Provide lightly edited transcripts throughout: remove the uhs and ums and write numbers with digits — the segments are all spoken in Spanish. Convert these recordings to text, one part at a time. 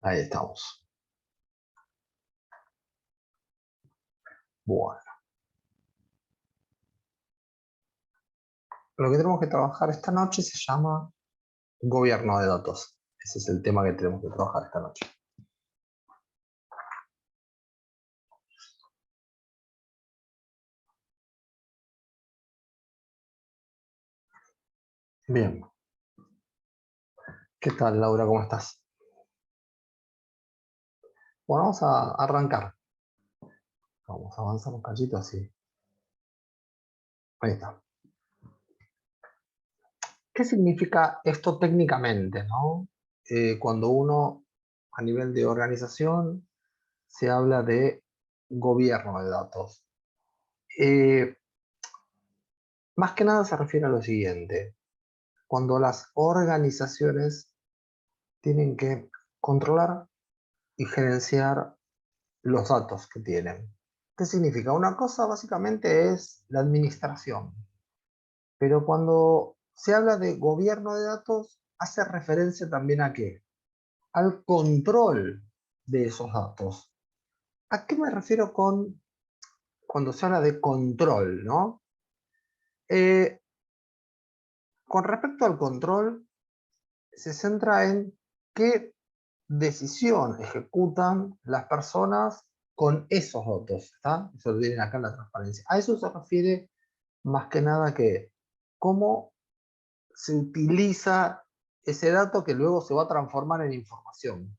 Ahí estamos. Bueno, lo que tenemos que trabajar esta noche se llama gobierno de datos. Ese es el tema que tenemos que trabajar esta noche. Bien. ¿Qué tal, Laura? ¿Cómo estás? Bueno, vamos a arrancar. Vamos a avanzar un cachito así. Ahí está. ¿Qué significa esto técnicamente, no? Cuando uno, a nivel de organización, se habla de gobierno de datos. Eh, Más que nada se refiere a lo siguiente. Cuando las organizaciones tienen que controlar y gerenciar los datos que tienen. ¿Qué significa? Una cosa básicamente es la administración, pero cuando se habla de gobierno de datos, hace referencia también a qué? Al control de esos datos. ¿A qué me refiero cuando se habla de control, no? Eh, con respecto al control, se centra en qué decisión ejecutan las personas con esos datos, ¿está? Eso lo tienen acá en la transparencia. A eso se refiere más que nada que cómo se utiliza ese dato que luego se va a transformar en información.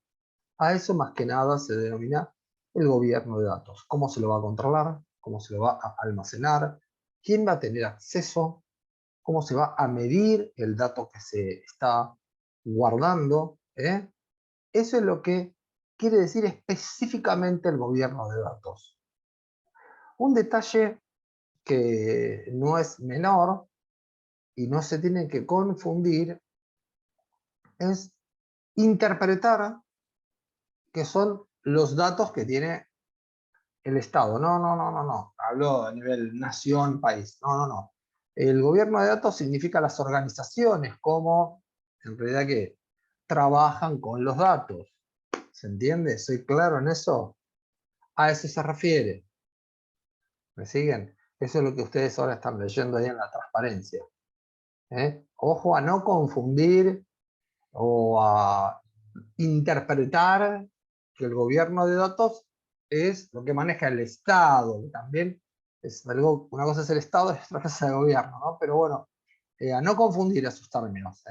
A eso más que nada se denomina el gobierno de datos. Cómo se lo va a controlar, cómo se lo va a almacenar, quién va a tener acceso, cómo se va a medir el dato que se está guardando, ¿eh? Eso es lo que quiere decir específicamente el gobierno de datos. Un detalle que no es menor y no se tiene que confundir es interpretar que son los datos que tiene el Estado. No, no, no, no, no. Hablo a nivel nación, país. No, no, no. El gobierno de datos significa las organizaciones como, en realidad, que trabajan con los datos. ¿Se entiende? ¿Soy claro en eso? A eso se refiere. ¿Me siguen? Eso es lo que ustedes ahora están leyendo ahí en la transparencia. Ojo a no confundir o a interpretar que el gobierno de datos es lo que maneja el Estado, que también es algo, una cosa es el Estado y otra cosa es el gobierno, ¿no? Pero bueno, a no confundir esos términos.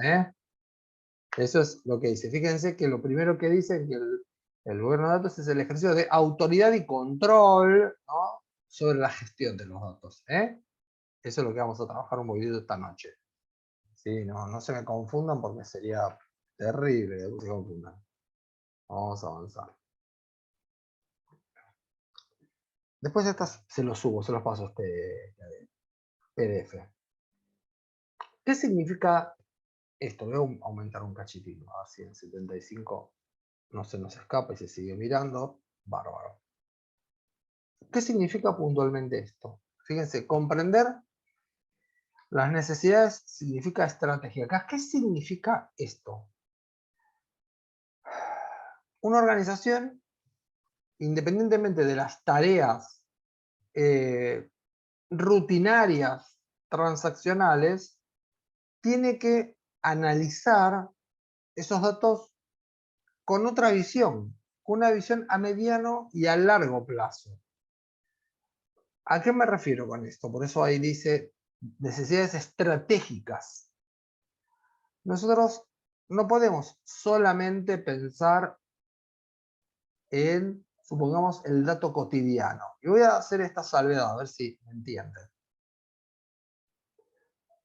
Eso es lo que dice. Fíjense que lo primero que dice es que el gobierno de datos es el ejercicio de autoridad y control, ¿no?, sobre la gestión de los datos. Eso es lo que vamos a trabajar un poquitito esta noche. ¿Sí? No, no se me confundan porque sería terrible que se confundan. Vamos a avanzar. Después estas se los subo, se los paso a este PDF. ¿Qué significa esto? Voy a aumentar un cachitito, así en 75 no se nos escapa y se sigue mirando. Bárbaro. ¿Qué significa puntualmente esto? Fíjense, comprender las necesidades significa estrategia. ¿Qué significa esto? Una organización, independientemente de las tareas rutinarias, transaccionales, tiene que analizar esos datos con otra visión, con una visión a mediano y a largo plazo. ¿A qué me refiero con esto? Por eso ahí dice necesidades estratégicas. Nosotros no podemos solamente pensar en, supongamos, el dato cotidiano. Y voy a hacer esta salvedad, a ver si me entienden.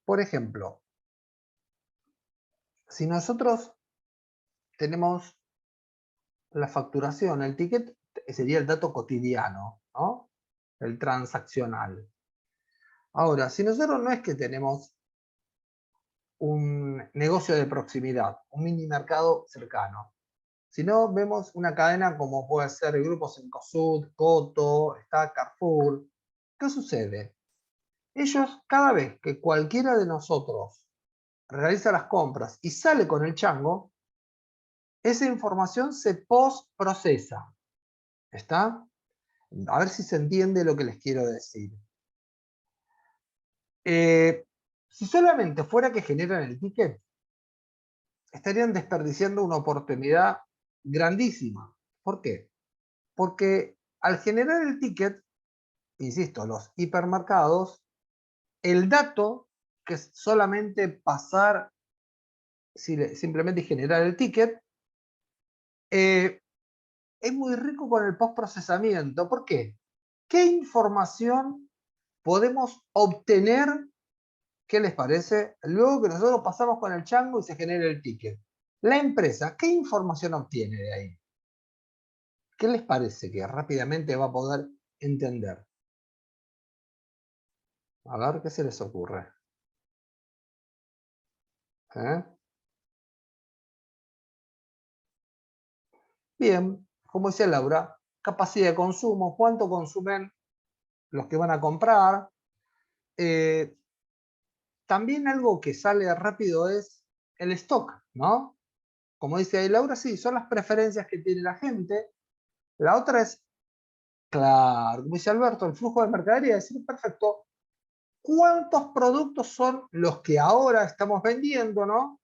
Por ejemplo, si nosotros tenemos la facturación, el ticket sería el dato cotidiano, ¿no? El transaccional. Ahora, si nosotros no es que tenemos un negocio de proximidad, un mini mercado cercano, si no vemos una cadena como puede ser el grupo Cencosud, Coto, está Carrefour, ¿qué sucede? Ellos, cada vez que cualquiera de nosotros realiza las compras y sale con el chango, esa información se postprocesa. ¿Está? A ver si se entiende lo que les quiero decir. Si solamente fuera que generan el ticket, estarían desperdiciando una oportunidad grandísima. ¿Por qué? Porque al generar el ticket, insisto, los hipermercados, el dato, que es solamente pasar, simplemente generar el ticket, es muy rico con el postprocesamiento. ¿Por qué? ¿Qué información podemos obtener? ¿Qué les parece? Luego que nosotros pasamos con el chango y se genera el ticket. La empresa, ¿qué información obtiene de ahí? ¿Qué les parece que rápidamente va a poder entender? A ver, ¿qué se les ocurre? ¿Eh? Bien, como decía Laura, capacidad de consumo, cuánto consumen los que van a comprar. También algo que sale rápido es el stock, ¿no? Como dice ahí Laura, sí, son las preferencias que tiene la gente. La otra es, claro, como dice Alberto, el flujo de mercadería, es decir, perfecto, ¿cuántos productos son los que ahora estamos vendiendo, ¿no?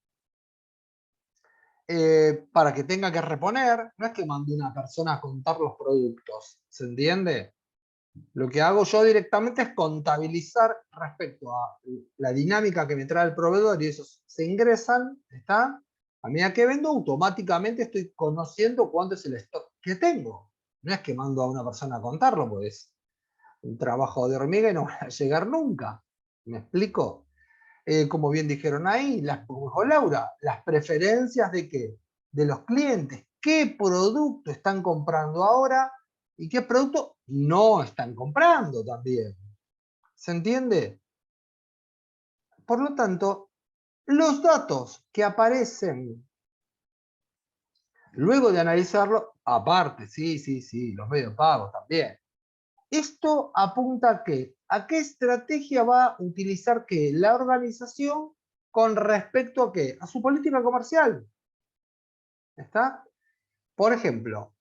Para que tenga que reponer, no es que mande una persona a contar los productos, ¿se entiende? Lo que hago yo directamente es contabilizar respecto a la dinámica que me trae el proveedor y esos se ingresan, ¿está? A medida que vendo, automáticamente estoy conociendo cuánto es el stock que tengo. No es que mando a una persona a contarlo, pues un trabajo de hormiga y no va a llegar nunca. ¿Me explico? Como bien dijeron ahí, como dijo Laura, las preferencias de qué, de los clientes, qué producto están comprando ahora y qué producto no están comprando también. ¿Se entiende? Por lo tanto, los datos que aparecen luego de analizarlo, aparte, sí, los medios pagos también. Esto apunta a qué? ¿A qué estrategia va a utilizar qué? La organización con respecto a qué? A su política comercial. ¿Está? Por ejemplo,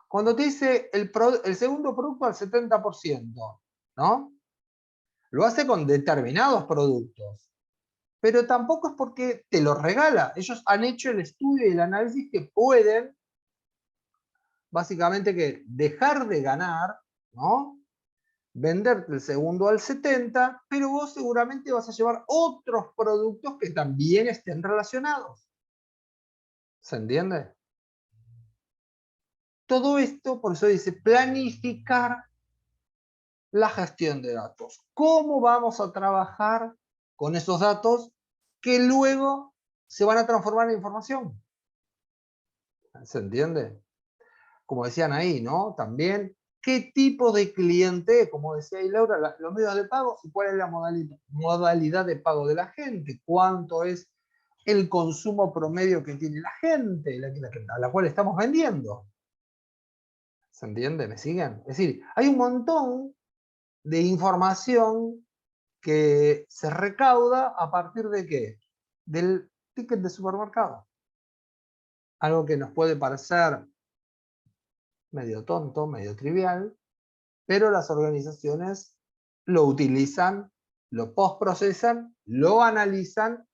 cuando te dice el segundo producto al 70%, ¿no? Lo hace con determinados productos. Pero tampoco es porque te lo regala. Ellos han hecho el estudio y el análisis que pueden, básicamente, que dejar de ganar, ¿no? Venderte el segundo al 70, pero vos seguramente vas a llevar otros productos que también estén relacionados. ¿Se entiende? Todo esto, por eso dice, planificar la gestión de datos. ¿Cómo vamos a trabajar con esos datos que luego se van a transformar en información? ¿Se entiende? Como decían ahí, ¿no? También, ¿qué tipo de cliente, como decía ahí Laura, los medios de pago y cuál es la modalidad de pago de la gente? ¿Cuánto es el consumo promedio que tiene la gente a la cual estamos vendiendo? ¿Se entiende? ¿Me siguen? Es decir, hay un montón de información que se recauda a partir de ¿qué? Del ticket de supermercado. Algo que nos puede parecer medio tonto, medio trivial, pero las organizaciones lo utilizan, lo postprocesan, lo analizan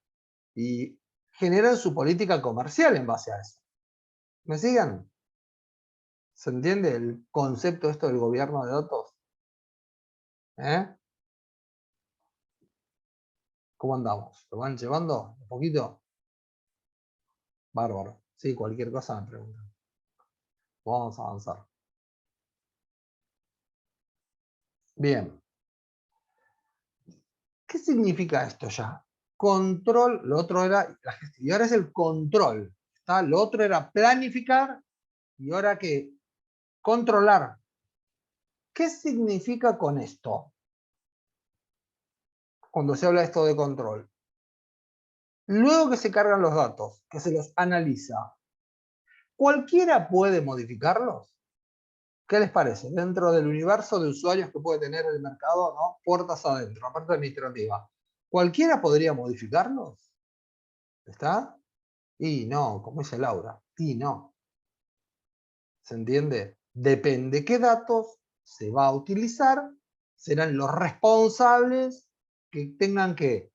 y generan su política comercial en base a eso. ¿Me siguen? ¿Se entiende el concepto esto del gobierno de datos? ¿Eh? ¿Cómo andamos? ¿Lo van llevando un poquito? Bárbaro. Sí, cualquier cosa me preguntan. Vamos a avanzar. Bien. ¿Qué significa esto ya? Control, lo otro era la gestión, y ahora es el control. ¿Está? Lo otro era planificar, y ahora que controlar. ¿Qué significa con esto? Cuando se habla de esto de control. Luego que se cargan los datos, que se los analiza, ¿cualquiera puede modificarlos? ¿Qué les parece? Dentro del universo de usuarios que puede tener el mercado, ¿no? Puertas adentro, aparte administrativa. ¿Cualquiera podría modificarlos? ¿Está? Y no, como dice Laura, y no. ¿Se entiende? Depende qué datos se va a utilizar, serán los responsables que tengan que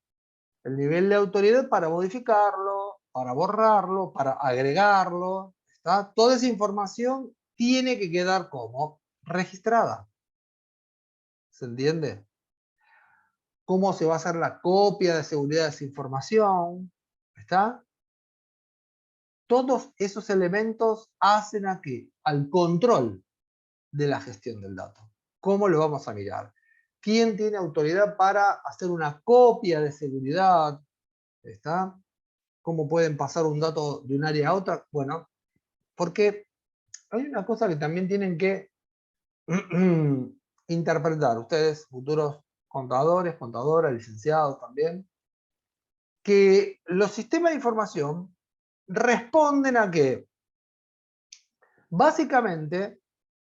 el nivel de autoridad para modificarlo, para borrarlo, para agregarlo. ¿Está? Toda esa información tiene que quedar como registrada. ¿Se entiende? ¿Cómo se va a hacer la copia de seguridad de esa información? ¿Está? Todos esos elementos hacen aquí al control de la gestión del dato. ¿Cómo lo vamos a mirar? ¿Quién tiene autoridad para hacer una copia de seguridad? ¿Está? ¿Cómo pueden pasar un dato de un área a otra? Bueno, porque hay una cosa que también tienen que interpretar ustedes, futuros contadores, contadoras, licenciados también, que los sistemas de información responden a qué? Básicamente,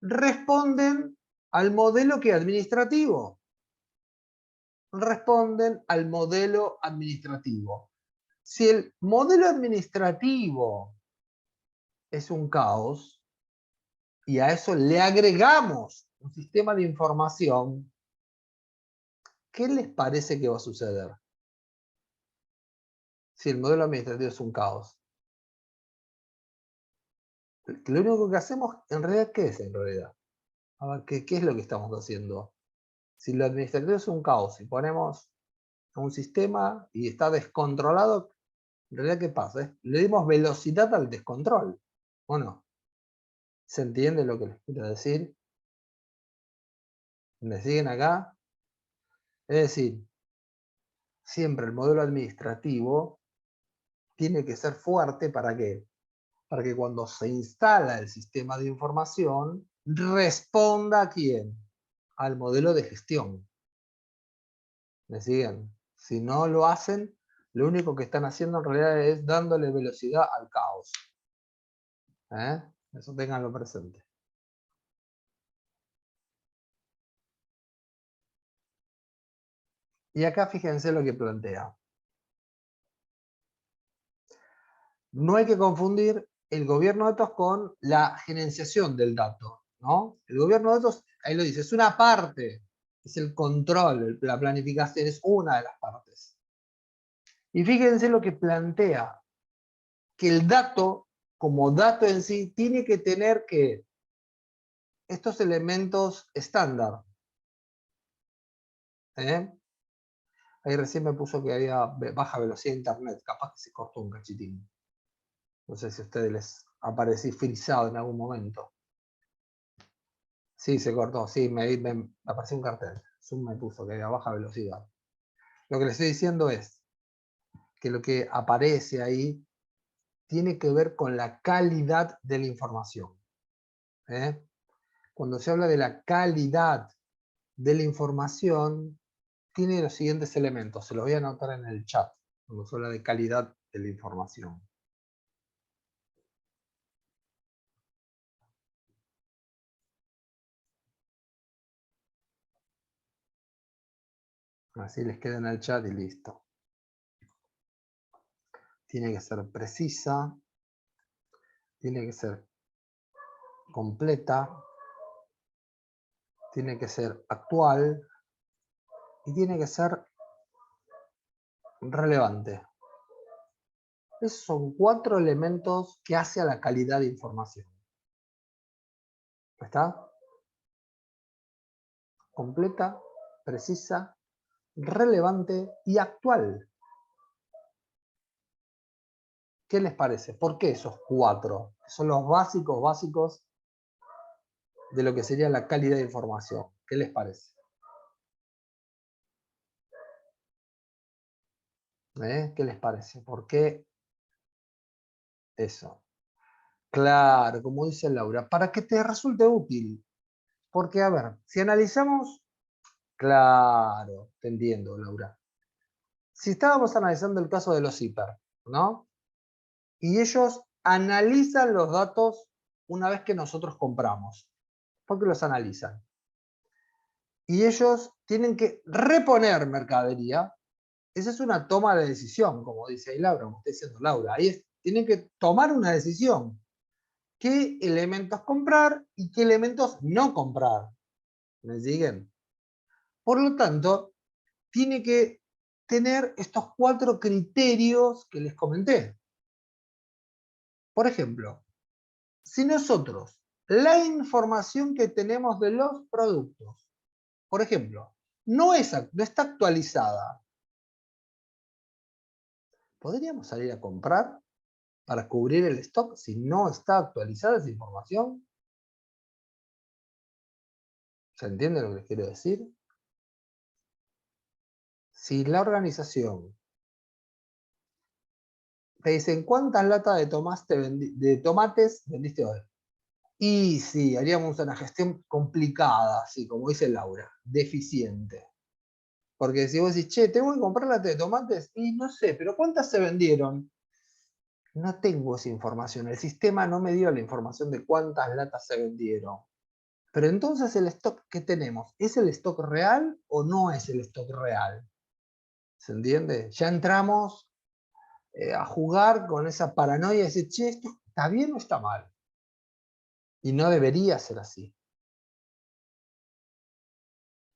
responden al modelo que administrativo. Responden al modelo administrativo. Si el modelo administrativo es un caos y a eso le agregamos un sistema de información, ¿qué les parece que va a suceder? Si el modelo administrativo es un caos. Lo único que hacemos, en realidad, ¿qué es en realidad? A ver, ¿qué es lo que estamos haciendo? Si lo administrativo es un caos y ponemos un sistema y está descontrolado, en realidad, ¿qué pasa? Le dimos velocidad al descontrol, ¿o no? ¿Se entiende lo que les quiero decir? ¿Me siguen acá? Es decir, siempre el modelo administrativo tiene que ser fuerte. ¿Para qué? Para que cuando se instala el sistema de información, responda ¿a quién? Al modelo de gestión. ¿Me siguen? Si no lo hacen, lo único que están haciendo en realidad es dándole velocidad al caos. Eso ténganlo presente. Y acá fíjense lo que plantea. No hay que confundir el gobierno de datos con la gerenciación del dato, ¿no? El gobierno de datos, ahí lo dice, es una parte, es el control, la planificación es una de las partes. Y fíjense lo que plantea, que el dato, como dato en sí, tiene que tener que estos elementos estándar. Ahí recién me puso que había baja velocidad de internet, capaz que se cortó un cachitín. No sé si a ustedes les aparecí frisado en algún momento. Sí, se cortó, sí, me apareció un cartel. Zoom me puso que había baja velocidad. Lo que les estoy diciendo es que lo que aparece ahí tiene que ver con la calidad de la información. Cuando se habla de la calidad de la información, tiene los siguientes elementos. Se los voy a anotar en el chat, cuando se habla de calidad de la información. Así les queda en el chat y listo. Tiene que ser precisa, tiene que ser completa, tiene que ser actual y tiene que ser relevante. Esos son 4 elementos que hace a la calidad de información. ¿Está? Completa, precisa, relevante y actual. ¿Qué les parece? ¿Por qué esos 4? Son los básicos de lo que sería la calidad de información. ¿Qué les parece? ¿Qué les parece? ¿Por qué eso? Claro, como dice Laura, para que te resulte útil. Porque, a ver, si analizamos, claro, te entiendo, Laura. Si estábamos analizando el caso de los hiper, ¿no? Y ellos analizan los datos una vez que nosotros compramos. ¿Por qué los analizan? Y ellos tienen que reponer mercadería. Esa es una toma de decisión, como dice ahí Laura, como está diciendo Laura. Ahí tiene que tomar una decisión. ¿Qué elementos comprar y qué elementos no comprar? ¿Me siguen? Por lo tanto, tiene que tener estos 4 criterios que les comenté. Por ejemplo, si nosotros la información que tenemos de los productos, por ejemplo, no está actualizada, ¿podríamos salir a comprar para cubrir el stock si no está actualizada esa información? ¿Se entiende lo que les quiero decir? Si la organización te dicen cuántas latas de tomates vendiste hoy, y sí, haríamos una gestión complicada, así como dice Laura, deficiente. Porque si vos decís, che, tengo que comprar latas de tomates, y no sé, pero ¿cuántas se vendieron? No tengo esa información, el sistema no me dio la información de cuántas latas se vendieron. Pero entonces el stock que tenemos, ¿es el stock real o no es el stock real? ¿Se entiende? Ya entramos a jugar con esa paranoia y decir, che, ¿esto está bien o está mal? Y no debería ser así.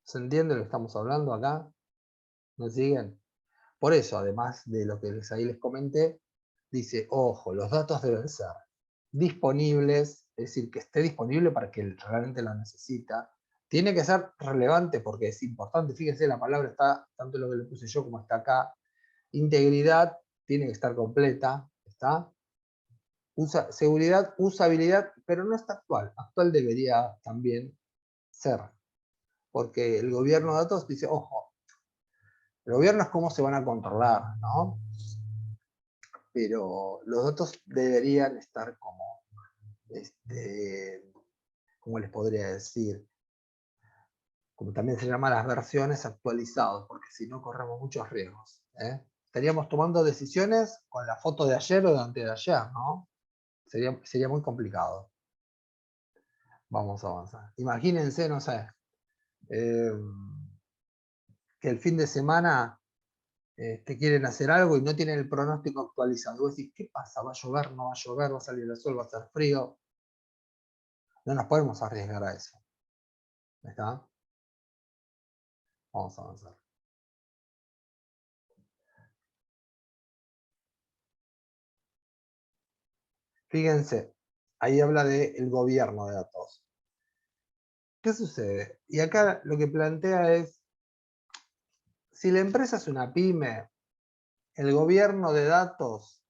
¿Se entiende lo que estamos hablando acá? ¿Me siguen? Por eso, además de lo que ahí les comenté, dice, ojo, los datos deben ser disponibles, es decir, que esté disponible para que realmente lo necesita. Tiene que ser relevante porque es importante. Fíjense, la palabra está, tanto lo que le puse yo como está acá. Integridad tiene que estar completa, ¿está? Seguridad, usabilidad, pero no está actual. Actual debería también ser. Porque el gobierno de datos dice, ojo, el gobierno es cómo se van a controlar, ¿no? Pero los datos deberían estar como, ¿cómo les podría decir? Como también se llama las versiones actualizados, porque si no corremos muchos riesgos. Estaríamos tomando decisiones con la foto de ayer o de antes de ayer, ¿no? Sería muy complicado. Vamos a avanzar. Imagínense, no sé, que el fin de semana te quieren hacer algo y no tienen el pronóstico actualizado. Y vos decís, ¿qué pasa? ¿Va a llover? ¿No va a llover? ¿Va a salir el sol? ¿Va a hacer frío? No nos podemos arriesgar a eso. ¿Está? Vamos a avanzar. Fíjense, ahí habla del gobierno de datos. ¿Qué sucede? Y acá lo que plantea es, si la empresa es una pyme, el gobierno de datos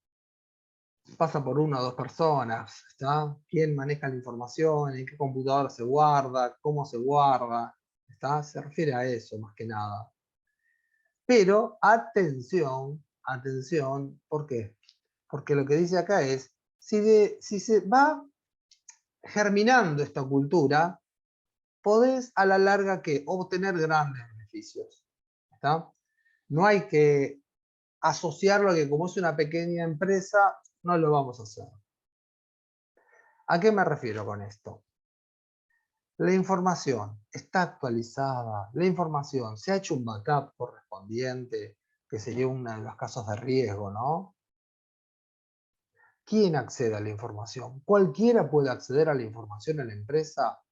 pasa por una o dos personas, ¿está? ¿Quién maneja la información? ¿En qué computadora se guarda? ¿Cómo se guarda? ¿Está? Se refiere a eso más que nada. Pero atención, atención, ¿por qué? Porque lo que dice acá es, si se va germinando esta cultura, podés a la larga que obtener grandes beneficios. ¿Está? No hay que asociarlo a que como es una pequeña empresa, no lo vamos a hacer. ¿A qué me refiero con esto? La información está actualizada, la información se ha hecho un backup correspondiente, que sería uno de los casos de riesgo, ¿no? ¿Quién accede a la información? ¿Cualquiera puede acceder a la información en la empresa?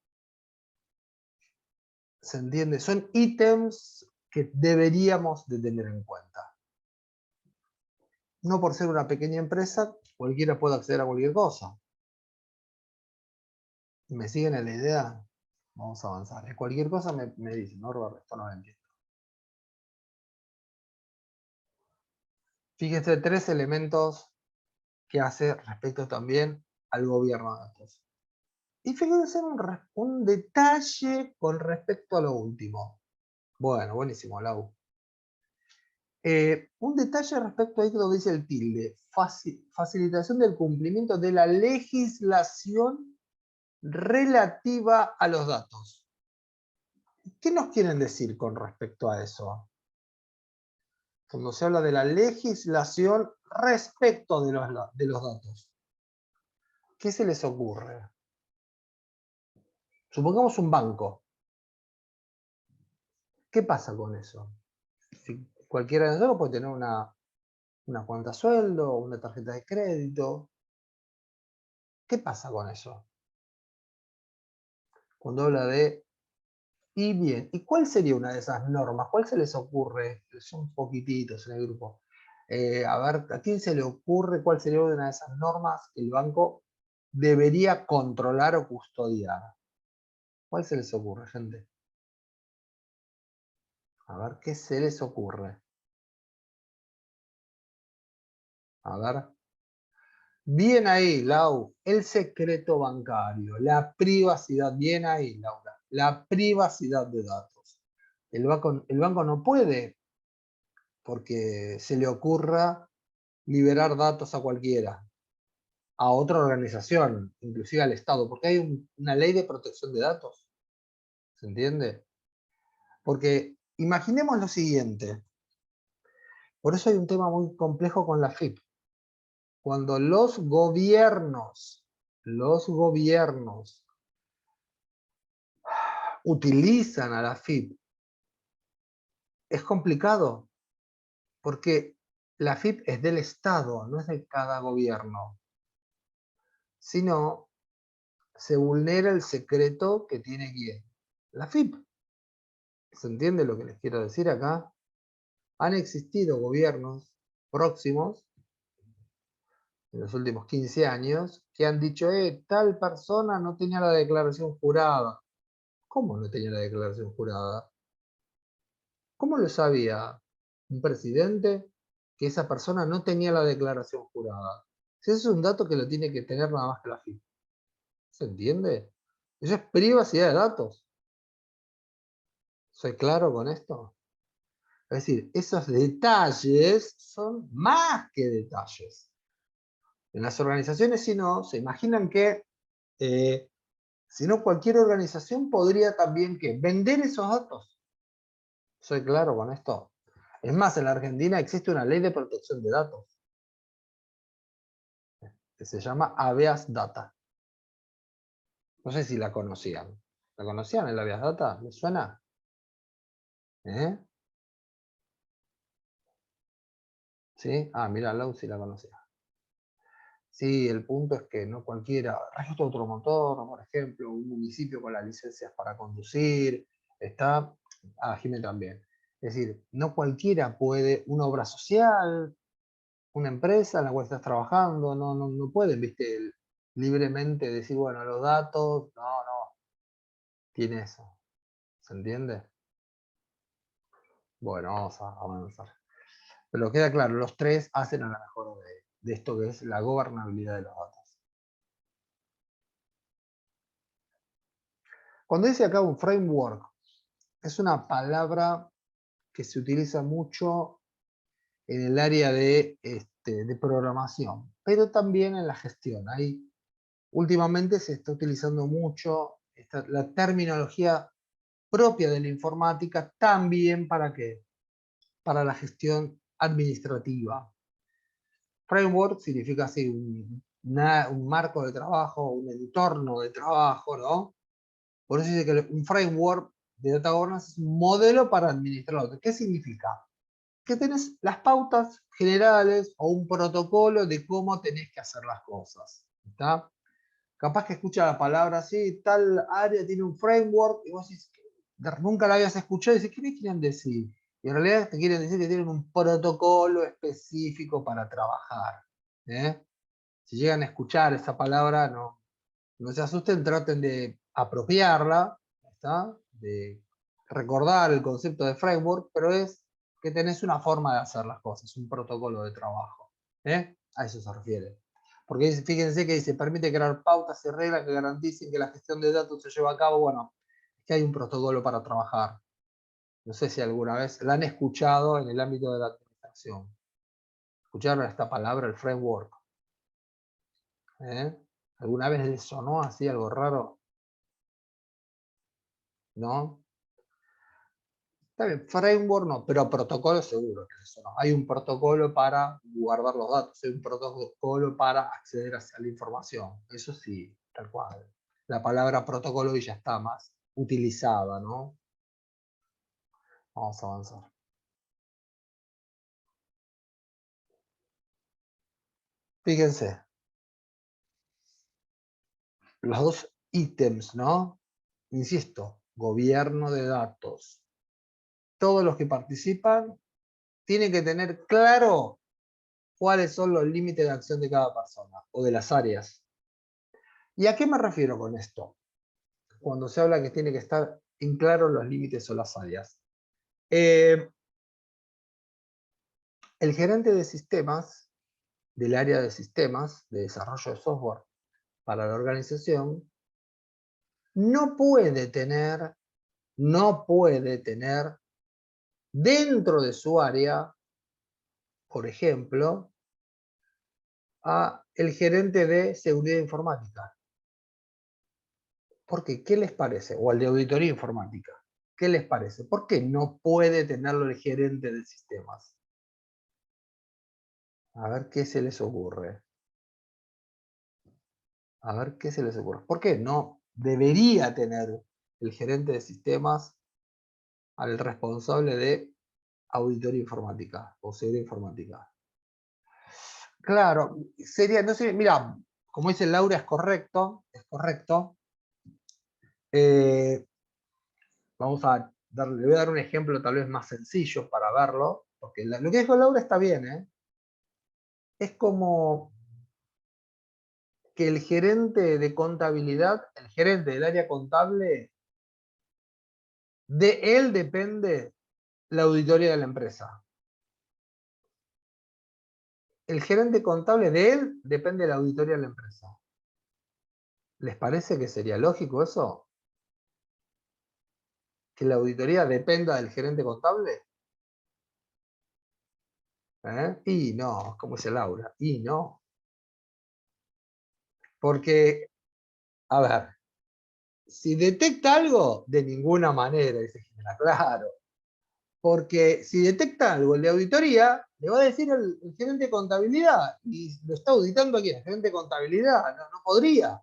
¿Se entiende? Son ítems que deberíamos de tener en cuenta. No por ser una pequeña empresa, cualquiera puede acceder a cualquier cosa. ¿Me siguen en la idea? Vamos a avanzar. Cualquier cosa me dicen, no, Robert, esto no lo entiendo. Fíjense, 3 elementos que hace respecto también al gobierno de datos. Y fíjense un detalle con respecto a lo último. Bueno, buenísimo, Lau. Un detalle respecto a esto dice el tilde. Facilitación del cumplimiento de la legislación relativa a los datos. ¿Qué nos quieren decir con respecto a eso? Cuando se habla de la legislación respecto de los datos. ¿Qué se les ocurre? Supongamos un banco. ¿Qué pasa con eso? Si cualquiera de nosotros puede tener una cuenta sueldo, una tarjeta de crédito. ¿Qué pasa con eso? Cuando habla de, y bien, ¿y cuál sería una de esas normas? ¿Cuál se les ocurre? Son poquititos en el grupo. A ver, ¿a quién se le ocurre cuál sería una de esas normas que el banco debería controlar o custodiar? ¿Cuál se les ocurre, gente? A ver, ¿qué se les ocurre? A ver. Bien ahí, Lau. El secreto bancario, la privacidad. Bien ahí, Laura. La privacidad de datos. El banco no puede, porque se le ocurra liberar datos a cualquiera, a otra organización, inclusive al Estado, porque hay una ley de protección de datos. ¿Se entiende? Porque imaginemos lo siguiente. Por eso hay un tema muy complejo con la FIP. Cuando los gobiernos utilizan a la FIP, es complicado, porque la FIP es del Estado, no es de cada gobierno. Si no, se vulnera el secreto que tiene quién. La FIP. ¿Se entiende lo que les quiero decir acá? Han existido gobiernos próximos, en los últimos 15 años, que han dicho, tal persona no tenía la declaración jurada. ¿Cómo no tenía la declaración jurada? ¿Cómo lo sabía un presidente que esa persona no tenía la declaración jurada? Si ese es un dato que lo tiene que tener nada más que la FIP. ¿Se entiende? Eso es privacidad de datos. ¿Soy claro con esto? Es decir, esos detalles son más que detalles. En las organizaciones, si no, se imaginan que, si no, cualquier organización podría también que vender esos datos. ¿Soy claro con esto? Es más, en la Argentina existe una ley de protección de datos que se llama Habeas Data. No sé si la conocían. ¿La conocían el Habeas Data? ¿Les suena? ¿Eh? ¿Sí? Ah, mira, Lau sí la conocía. Sí, el punto es que no cualquiera, registro automotor, por ejemplo, un municipio con las licencias para conducir, está, Jimé también. Es decir, no cualquiera puede, una obra social, una empresa en la cual estás trabajando, no pueden, viste, libremente decir, bueno, los datos, no, tiene eso. ¿Se entiende? Bueno, vamos a avanzar. Pero queda claro, los tres hacen a la mejor de esto que es la gobernabilidad de los datos. Cuando dice acá un framework, es una palabra que se utiliza mucho en el área de programación, pero también en la gestión. Ahí últimamente se está utilizando mucho la terminología propia de la informática también para qué? Para la gestión administrativa. Framework significa así un marco de trabajo, un entorno de trabajo, ¿no? Por eso dice que un framework de data governance es un modelo para administrarlo. ¿Qué significa? Que tenés las pautas generales o un protocolo de cómo tenés que hacer las cosas. ¿Está? Capaz que escucha la palabra así, tal área tiene un framework, y vos decís, nunca la habías escuchado, y decís, ¿qué me quieren decir? Y en realidad te quieren decir que tienen un protocolo específico para trabajar. ¿Eh? Si llegan a escuchar esa palabra, no se asusten, traten de apropiarla, ¿está? De recordar el concepto de framework, pero es que tenés una forma de hacer las cosas, un protocolo de trabajo. A eso se refiere. Porque fíjense que dice, permite crear pautas y reglas que garanticen que la gestión de datos se lleva a cabo. Bueno, es que hay un protocolo para trabajar. No sé si alguna vez la han escuchado en el ámbito de la administración. ¿Escucharon esta palabra, el framework? ¿Alguna vez les sonó así algo raro? ¿No? Está bien, framework no, pero protocolo seguro que eso no. Hay un protocolo para guardar los datos, hay un protocolo para acceder a la información. Eso sí, tal cual. La palabra protocolo ya está más utilizada, ¿no? Vamos a avanzar. Fíjense, los dos ítems, ¿no? Insisto, gobierno de datos. Todos los que participan tienen que tener claro cuáles son los límites de acción de cada persona o de las áreas. ¿Y a qué me refiero con esto? Cuando se habla que tiene que estar en claro los límites o las áreas. El gerente de sistemas, del área de sistemas, de desarrollo de software para la organización, no puede tener dentro de su área, por ejemplo, a el gerente de seguridad informática. ¿Por qué? ¿Qué les parece? O al de auditoría informática. ¿Qué les parece? ¿Por qué no puede tenerlo el gerente de sistemas? A ver qué se les ocurre. A ver qué se les ocurre. ¿Por qué no debería tener el gerente de sistemas al responsable de auditoría informática o seguridad informática? Claro, sería, no sé, mira, como dice Laura, es correcto. Vamos a le voy a dar un ejemplo tal vez más sencillo para verlo, porque lo que dijo Laura está bien, ¿eh? Es como que el gerente de contabilidad, el gerente del área contable, de él depende la auditoría de la empresa. El gerente contable de él depende la auditoría de la empresa. ¿Les parece que sería lógico eso? ¿Que la auditoría dependa del gerente contable? Y no, como dice Laura, y no. Porque, a ver, si detecta algo, de ninguna manera, dice Jimena, claro. Porque si detecta algo el de auditoría, le va a decir el gerente de contabilidad, y lo está auditando aquí, el gerente de contabilidad, no podría.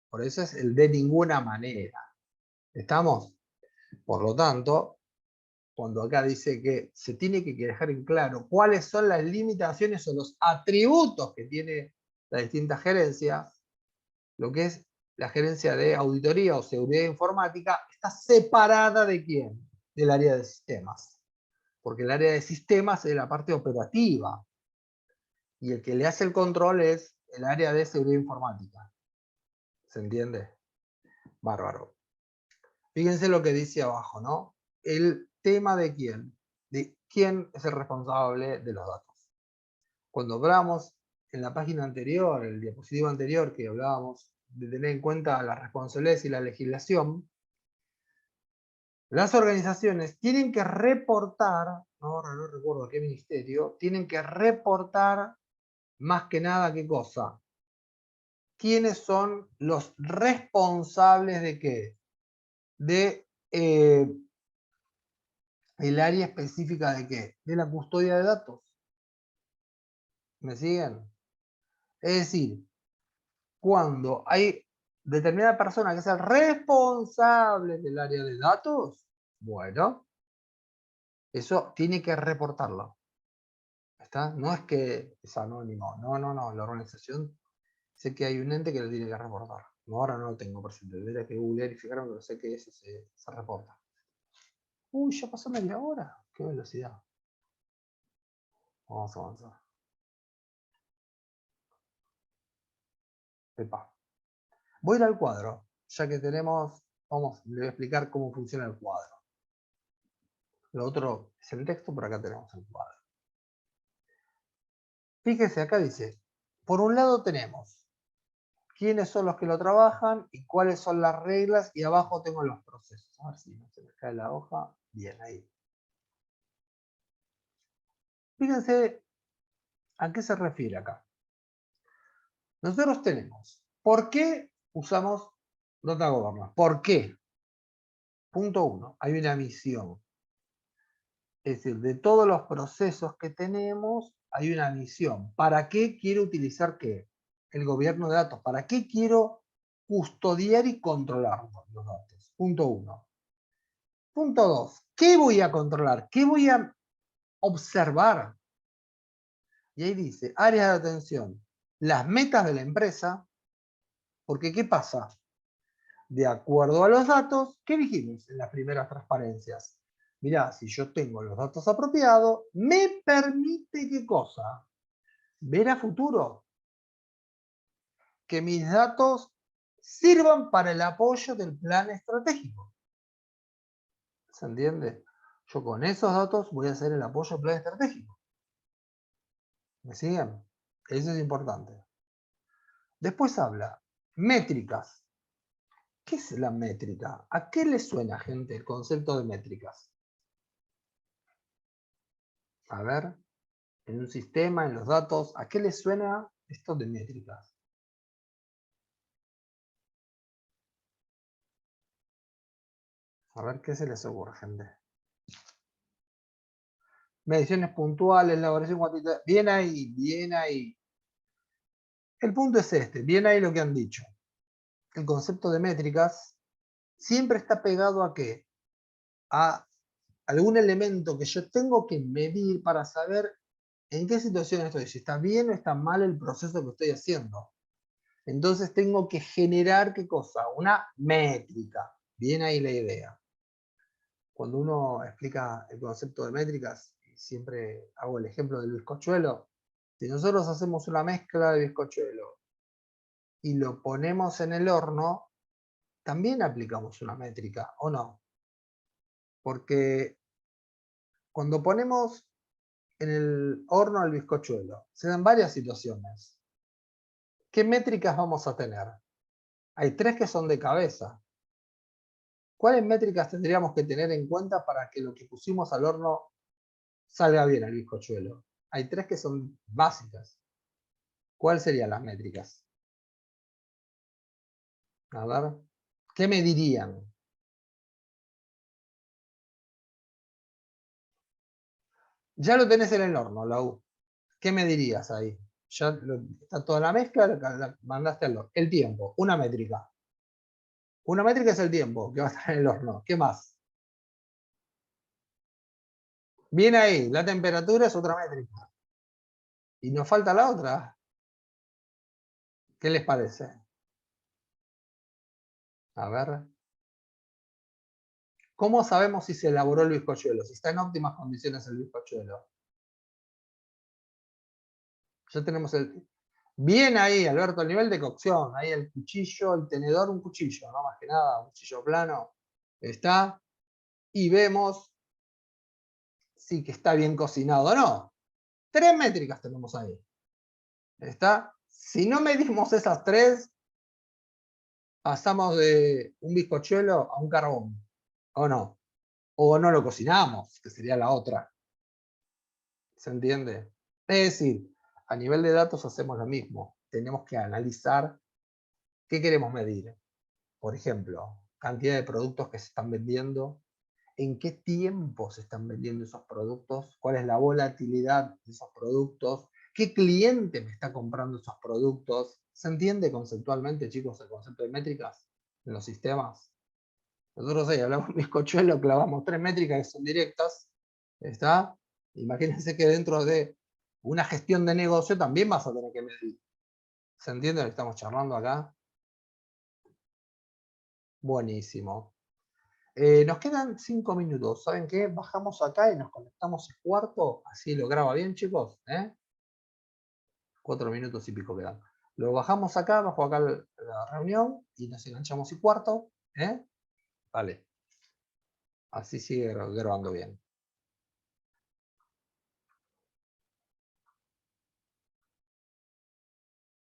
Por eso es el de ninguna manera. ¿Estamos? Por lo tanto, cuando acá dice que se tiene que dejar en claro cuáles son las limitaciones o los atributos que tiene las distintas gerencias, lo que es la gerencia de auditoría o seguridad informática está separada ¿de quién? Del área de sistemas. Porque el área de sistemas es la parte operativa. Y el que le hace el control es el área de seguridad informática. ¿Se entiende? Bárbaro. Fíjense lo que dice abajo, ¿no? El tema de quién. De quién es el responsable de los datos. Cuando hablamos en la página anterior, el diapositivo anterior, que hablábamos de tener en cuenta las responsabilidades y la legislación, las organizaciones tienen que reportar, ahora no recuerdo qué ministerio, tienen que reportar más que nada qué cosa. ¿Quiénes son los responsables de qué? De el área específica de qué? De la custodia de datos. ¿Me siguen? Es decir, cuando hay determinada persona que es el responsable del área de datos, bueno, eso tiene que reportarlo. ¿Está? No es que es anónimo, no, la organización, sé que hay un ente que lo tiene que reportar. Ahora no lo tengo presente, tendría que googlear y fijarme, pero sé que ese se reporta. Uy, ya pasó media hora, qué velocidad. Vamos a avanzar. Epa. Voy a ir al cuadro, ya que tenemos, le voy a explicar cómo funciona el cuadro. Lo otro es el texto, pero acá tenemos el cuadro. Fíjese, acá dice, por un lado tenemos quiénes son los que lo trabajan y cuáles son las reglas, y abajo tengo los procesos. A ver si no se me cae la hoja. Bien, ahí. Fíjense a qué se refiere acá. Nosotros tenemos, ¿por qué usamos Data Governance? ¿Por qué? Punto 1, hay una misión. Es decir, de todos los procesos que tenemos, hay una misión. ¿Para qué quiero utilizar qué? El gobierno de datos. ¿Para qué quiero custodiar y controlar los datos? Punto 1. Punto 2. ¿Qué voy a controlar? ¿Qué voy a observar? Y ahí dice, áreas de atención. las metas de la empresa, porque ¿qué pasa? De acuerdo a los datos, ¿qué dijimos en las primeras transparencias? Mirá, si yo tengo los datos apropiados, me permite ¿qué cosa? Ver a futuro. Que mis datos sirvan para el apoyo del plan estratégico. ¿Se entiende? Yo con esos datos voy a hacer el apoyo al plan estratégico. ¿Me siguen? Eso es importante. Después habla, métricas. ¿Qué es la métrica? ¿A qué le suena, gente, el concepto de métricas? A ver, en un sistema, en los datos, ¿a qué le suena esto de métricas? A ver, ¿qué se les ocurre, gente? Mediciones puntuales, elaboración cuantitativa. Bien ahí, bien ahí. El punto es este, bien ahí lo que han dicho. El concepto de métricas siempre está pegado a ¿qué? A algún elemento que yo tengo que medir para saber en qué situación estoy, si está bien o está mal el proceso que estoy haciendo. Entonces tengo que generar ¿qué cosa? Una métrica. Bien ahí la idea. Cuando uno explica el concepto de métricas, siempre hago el ejemplo del bizcochuelo. Si nosotros hacemos una mezcla de bizcochuelo y lo ponemos en el horno, también aplicamos una métrica, ¿o no? Porque cuando ponemos en el horno el bizcochuelo, se dan varias situaciones. ¿Qué métricas vamos a tener? Hay 3 que son de cabeza. ¿Cuáles métricas tendríamos que tener en cuenta para que lo que pusimos al horno salga bien el bizcochuelo? Hay 3 que son básicas. ¿Cuáles serían las métricas? A ver, ¿qué me dirían? Ya lo tenés en el horno, Lau. ¿Qué me dirías ahí? Ya está toda la mezcla, la mandaste al horno. El tiempo, una métrica. Una métrica es el tiempo que va a estar en el horno. ¿Qué más? Bien ahí, la temperatura es otra métrica. Y nos falta la otra. ¿Qué les parece? A ver. ¿Cómo sabemos si se elaboró el bizcochuelo? Si está en óptimas condiciones el bizcochuelo. Ya tenemos el... Bien ahí, Alberto, el nivel de cocción. Ahí el cuchillo, el tenedor, un cuchillo, no más que nada, un cuchillo plano. Está. Y vemos si que está bien cocinado o no. 3 métricas tenemos ahí. ¿Está? Si no medimos esas 3, pasamos de un bizcochuelo a un carbón. ¿O no? O no lo cocinamos, que sería la otra. ¿Se entiende? Es decir, a nivel de datos hacemos lo mismo. Tenemos que analizar qué queremos medir. Por ejemplo, cantidad de productos que se están vendiendo, en qué tiempo se están vendiendo esos productos, cuál es la volatilidad de esos productos, qué cliente me está comprando esos productos. ¿Se entiende conceptualmente, chicos, el concepto de métricas en los sistemas? Nosotros ahí hablamos de bizcochuelo, clavamos 3 métricas que son directas. ¿Está? Imagínense que dentro de una gestión de negocio también vas a tener que medir. ¿Se entiende lo que estamos charlando acá? Buenísimo. Nos quedan 5 minutos. ¿Saben qué? Bajamos acá y nos conectamos el cuarto. Así lo graba bien, chicos. 4 minutos y pico quedan. Lo bajamos acá, bajo acá la reunión y nos enganchamos y cuarto. Vale. Así sigue grabando bien.